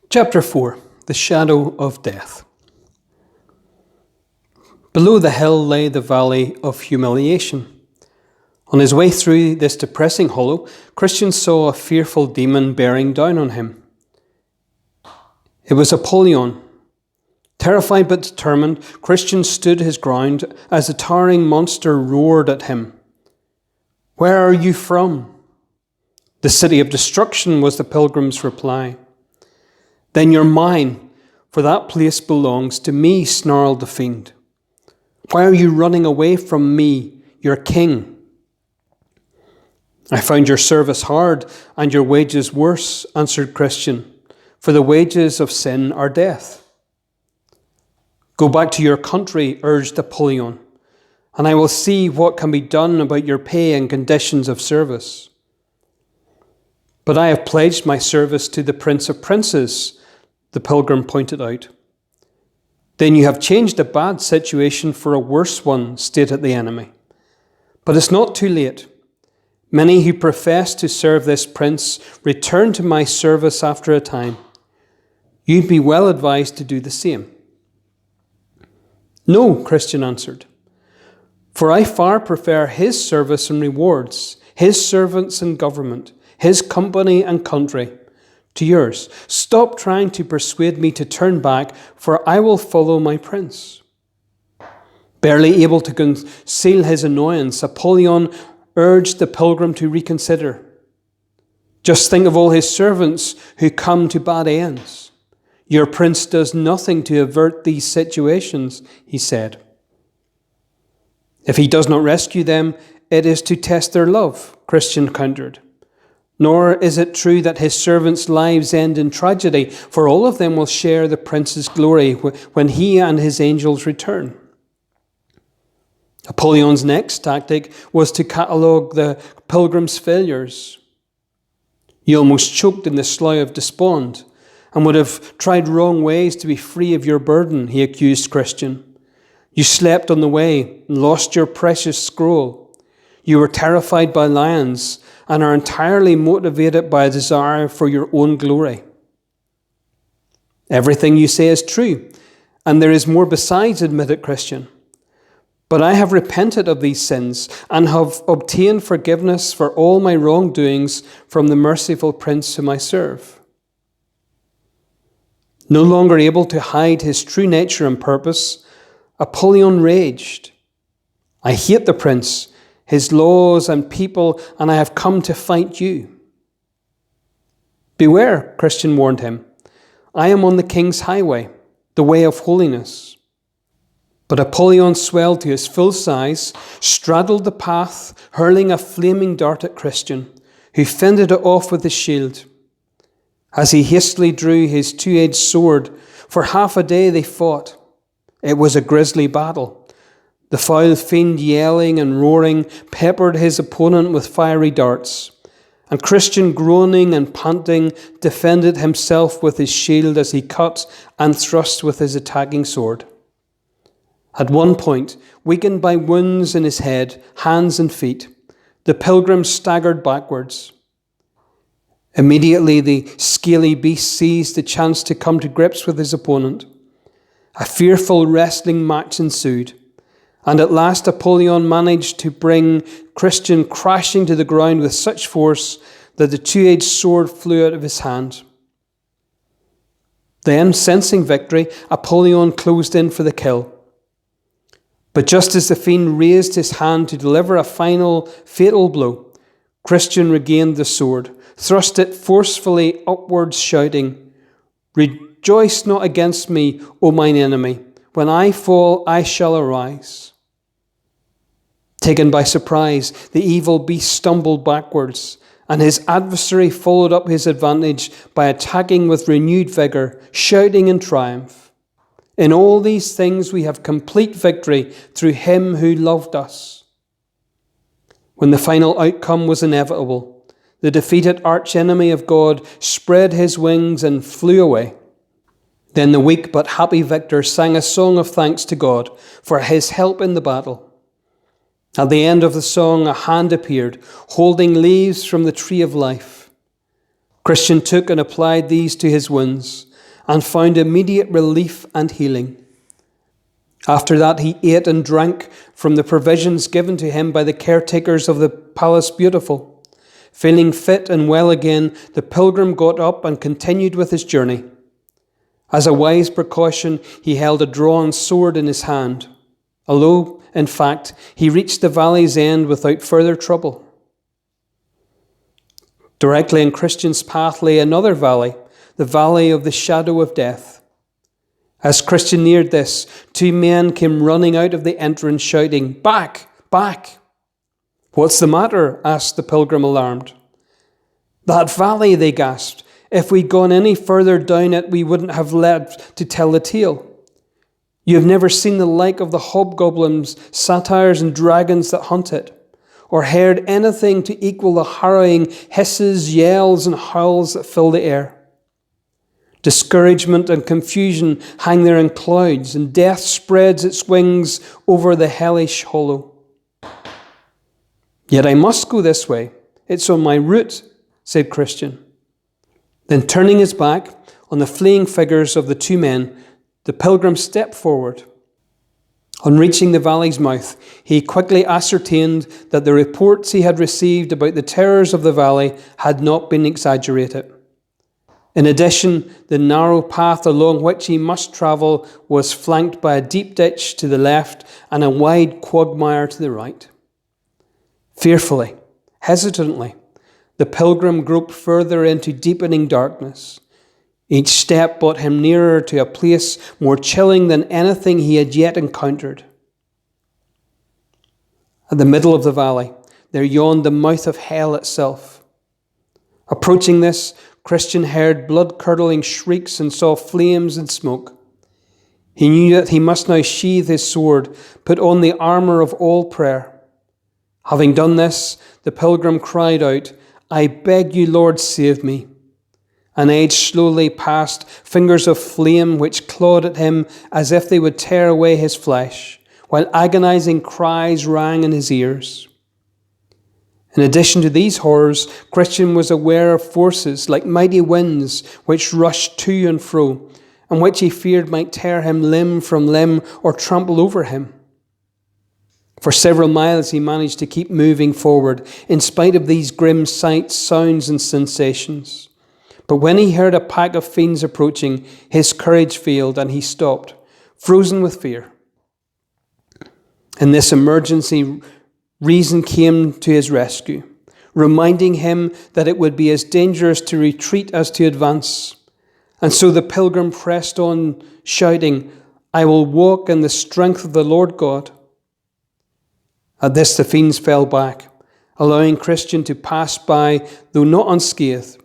Chapter 4. The Shadow of Death. Below the hill lay the Valley of Humiliation. On his way through this depressing hollow, Christian saw a fearful demon bearing down on him. It was Apollyon. Terrified but determined, Christian stood his ground as the towering monster roared at him. "Where are you from?" "The city of destruction," was the pilgrim's reply. "Then you're mine, for that place belongs to me," snarled the fiend. "Why are you running away from me, your king?" "I found your service hard and your wages worse," answered Christian, "for the wages of sin are death." "Go back to your country," urged Apollyon, "and I will see what can be done about your pay and conditions of service." "But I have pledged my service to the Prince of Princes," the pilgrim pointed out. "Then you have changed a bad situation for a worse one," stated the enemy. "But it's not too late. Many who profess to serve this prince return to my service after a time. You'd be well advised to do the same." "No," Christian answered, "for I far prefer his service and rewards, his servants and government, his company and country, to yours. Stop trying to persuade me to turn back, for I will follow my prince." Barely able to conceal his annoyance, Apollyon urged the pilgrim to reconsider. "Just think of all his servants who come to bad ends. Your prince does nothing to avert these situations," he said. "If he does not rescue them, it is to test their love," Christian countered. "Nor is it true that his servants' lives end in tragedy, for all of them will share the prince's glory when he and his angels return." Apollyon's next tactic was to catalogue the pilgrim's failures. "You almost choked in the slough of despond and would have tried wrong ways to be free of your burden," he accused Christian. "You slept on the way and lost your precious scroll. You were terrified by lions and are entirely motivated by a desire for your own glory." "Everything you say is true, and there is more besides," admitted Christian. "But I have repented of these sins and have obtained forgiveness for all my wrongdoings from the merciful prince whom I serve." No longer able to hide his true nature and purpose, Apollyon raged. "I hate the prince, his laws and people, and I have come to fight you." "Beware," Christian warned him. "I am on the king's highway, the way of holiness." But Apollyon swelled to his full size, straddled the path, hurling a flaming dart at Christian, who fended it off with his shield. As he hastily drew his two-edged sword, for half a day they fought. It was a grisly battle. The foul fiend, yelling and roaring, peppered his opponent with fiery darts, and Christian, groaning and panting, defended himself with his shield as he cut and thrust with his attacking sword. At one point, weakened by wounds in his head, hands and feet, the pilgrim staggered backwards. Immediately, the scaly beast seized the chance to come to grips with his opponent. A fearful wrestling match ensued, and at last Apollyon managed to bring Christian crashing to the ground with such force that the two-edged sword flew out of his hand. Then, sensing victory, Apollyon closed in for the kill. But just as the fiend raised his hand to deliver a final fatal blow, Christian regained the sword, thrust it forcefully upwards, shouting, "Rejoice not against me, O mine enemy. When I fall, I shall arise." Taken by surprise, the evil beast stumbled backwards, and his adversary followed up his advantage by attacking with renewed vigour, shouting in triumph, "In all these things we have complete victory through him who loved us." When the final outcome was inevitable, the defeated archenemy of God spread his wings and flew away. Then the weak but happy victor sang a song of thanks to God for his help in the battle. At the end of the song, a hand appeared, holding leaves from the tree of life. Christian took and applied these to his wounds, and found immediate relief and healing. After that, he ate and drank from the provisions given to him by the caretakers of the Palace Beautiful. Feeling fit and well again, the pilgrim got up and continued with his journey. As a wise precaution, he held a drawn sword in his hand, although, in fact, he reached the valley's end without further trouble. Directly in Christian's path lay another valley, the valley of the shadow of death. As Christian neared this, two men came running out of the entrance shouting, "Back! Back!" "What's the matter?" asked the pilgrim, alarmed. "That valley," they gasped. "If we'd gone any further down it, we wouldn't have lived to tell the tale. You have never seen the like of the hobgoblins, satyrs and dragons that hunt it, or heard anything to equal the harrowing hisses, yells and howls that fill the air. Discouragement and confusion hang there in clouds, and death spreads its wings over the hellish hollow. Yet I must go this way. It's on my route," said Christian. Then turning his back on the fleeing figures of the two men, the pilgrim stepped forward. On reaching the valley's mouth, he quickly ascertained that the reports he had received about the terrors of the valley had not been exaggerated. In addition, the narrow path along which he must travel was flanked by a deep ditch to the left and a wide quagmire to the right. Fearfully, hesitantly, the pilgrim groped further into deepening darkness. Each step brought him nearer to a place more chilling than anything he had yet encountered. At the middle of the valley, there yawned the mouth of hell itself. Approaching this, Christian heard blood-curdling shrieks and saw flames and smoke. He knew that he must now sheathe his sword, put on the armour of all prayer. Having done this, the pilgrim cried out, "I beg you, Lord, save me," and edged slowly past fingers of flame which clawed at him as if they would tear away his flesh, while agonizing cries rang in his ears. In addition to these horrors, Christian was aware of forces like mighty winds which rushed to and fro, and which he feared might tear him limb from limb or trample over him. For several miles he managed to keep moving forward, in spite of these grim sights, sounds and sensations. But when he heard a pack of fiends approaching, his courage failed and he stopped, frozen with fear. In this emergency, reason came to his rescue, reminding him that it would be as dangerous to retreat as to advance. And so the pilgrim pressed on, shouting, "I will walk in the strength of the Lord God." At this the fiends fell back, allowing Christian to pass by, though not unscathed.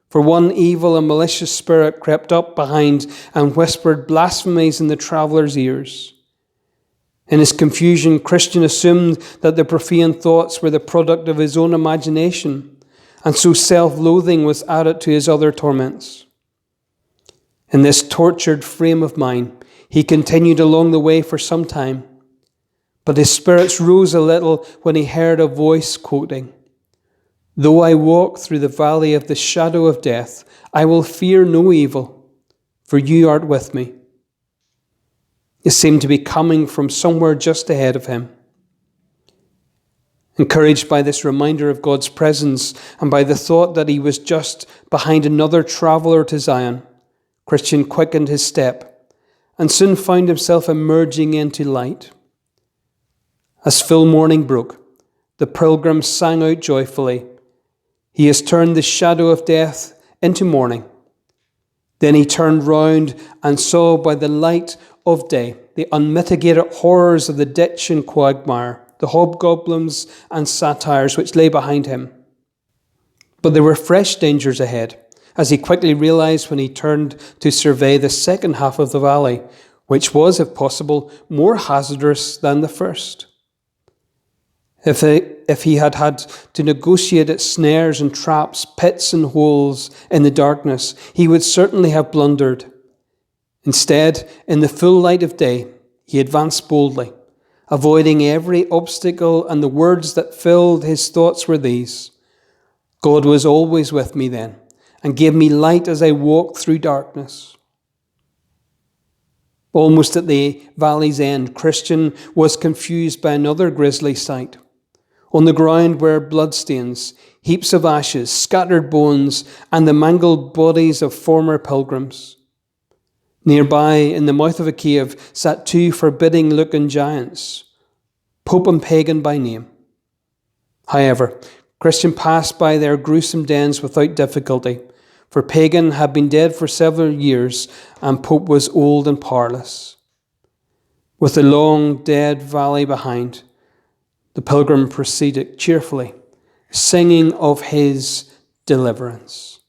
For one evil and malicious spirit crept up behind and whispered blasphemies in the traveller's ears. In his confusion, Christian assumed that the profane thoughts were the product of his own imagination, and so self-loathing was added to his other torments. In this tortured frame of mind, he continued along the way for some time, but his spirits rose a little when he heard a voice quoting, "Though I walk through the valley of the shadow of death, I will fear no evil, for you art with me." It seemed to be coming from somewhere just ahead of him. Encouraged by this reminder of God's presence and by the thought that he was just behind another traveller to Zion, Christian quickened his step and soon found himself emerging into light. As full morning broke, the pilgrim sang out joyfully, "He has turned the shadow of death into morning." Then he turned round and saw by the light of day the unmitigated horrors of the ditch and quagmire, the hobgoblins and satyrs which lay behind him. But there were fresh dangers ahead, as he quickly realized when he turned to survey the second half of the valley, which was, if possible, more hazardous than the first. If he had had to negotiate its snares and traps, pits and holes in the darkness, he would certainly have blundered. Instead, in the full light of day, he advanced boldly, avoiding every obstacle, and the words that filled his thoughts were these: "God was always with me then, and gave me light as I walked through darkness." Almost at the valley's end, Christian was confused by another grisly sight. On the ground were bloodstains, heaps of ashes, scattered bones, and the mangled bodies of former pilgrims. Nearby, in the mouth of a cave, sat two forbidding-looking giants, Pope and pagan by name. However, Christian passed by their gruesome dens without difficulty, for pagan had been dead for several years, and Pope was old and powerless. With the long, dead valley behind, the pilgrim proceeded cheerfully, singing of his deliverance.